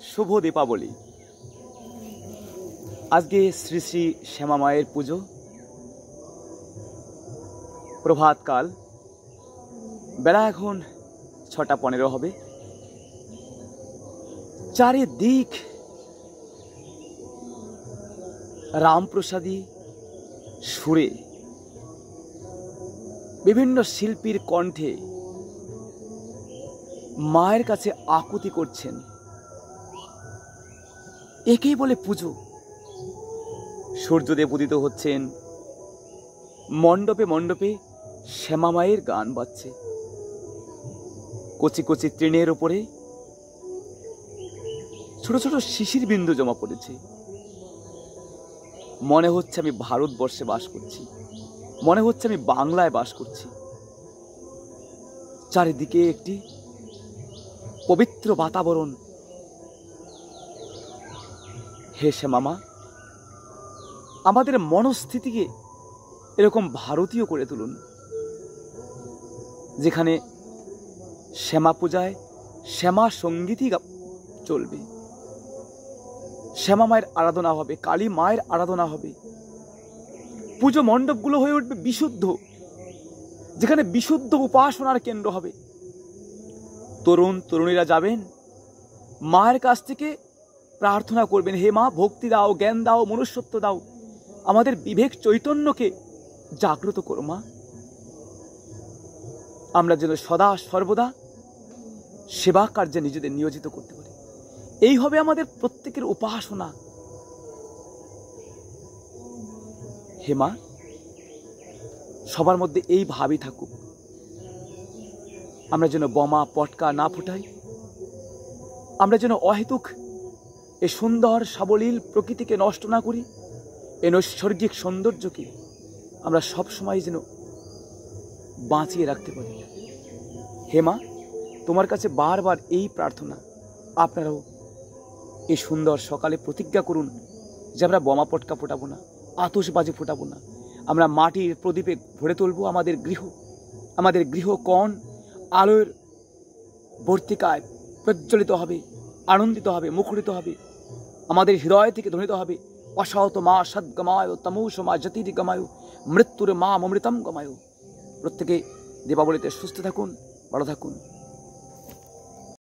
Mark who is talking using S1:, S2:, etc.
S1: শুভ দীপাবলি। আজকে শ্রী শ্রী শ্যামা মায়ের পুজো। প্রভাতকাল, বেলা এখন 6:15 হবে। চারিদিক রামপ্রসাদী সুরে, বিভিন্ন শিল্পীর কণ্ঠে মায়ের কাছে আকুতি করছেন। একেই বলে পুজো। সূর্যদেব উদিত হচ্ছেন, মণ্ডপে মণ্ডপে শ্যামা মায়ের গান বাজছে। কচি কচি তৃণের ওপরে ছোট ছোট শিশির বিন্দু জমা পড়েছে। মনে হচ্ছে আমি ভারতবর্ষে বাস করছি, মনে হচ্ছে আমি বাংলায় বাস করছি। চারিদিকে একটি পবিত্র বাতাবরণ। হে শ্যামা মা, আমাদের মনস্থিতিকে এরকম ভারতীয় করে তুলুন, যেখানে শ্যামা পূজায় শ্যামা সঙ্গীতই চলবে। শ্যামা মায়ের আরাধনা হবে, কালী মায়ের আরাধনা হবে। পুজো মণ্ডপগুলো হয়ে উঠবে বিশুদ্ধ, যেখানে বিশুদ্ধ উপাসনার কেন্দ্র হবে। তরুণ তরুণীরা যাবেন, মায়ের কাছ থেকে প্রার্থনা করবেন, হে মা, ভক্তি দাও, জ্ঞান দাও, মনুষ্যত্ব দাও, আমাদের বিবেক চৈতন্যকে জাগ্রত করো মা। আমরা যেন সদা সর্বদা সেবা কার্যে নিজেদের নিয়োজিত করতে পারি। এই হবে আমাদের প্রত্যেকের উপাসনা। হে মা, সবার মধ্যে এই ভাবই থাকুক। আমরা যেন বোমা পটকা না ফুটাই, আমরা যেন অহেতুক এ সুন্দর সাবলীল প্রকৃতিকে নষ্ট না করি। এ নৈসর্গিক সৌন্দর্যকে আমরা সবসময় যেন বাঁচিয়ে রাখতে পারি। হে মা, তোমার কাছে বারবার এই প্রার্থনা। আপনারাও এই সুন্দর সকালে প্রতিজ্ঞা করুন যে আমরা বোমা পটকা ফোটাবো না, আতশবাজি ফোটাবো না। আমরা মাটির প্রদীপে ভরে তুলবো আমাদের গৃহ। আমাদের গৃহকোণ আলোর বর্তিকায় প্রজ্বলিত হবে, আনন্দিত হবে, মুখরিত হবে। আমাদের হৃদয় থেকে ধ্বনিত হবে, অসহত মা সদ্গমায় তমুষ মা জ্যোতির গমায় মৃত্যুর মা অমৃতম গমায়। প্রত্যেকে দীপাবলিতে সুস্থ থাকুন, ভালো থাকুন।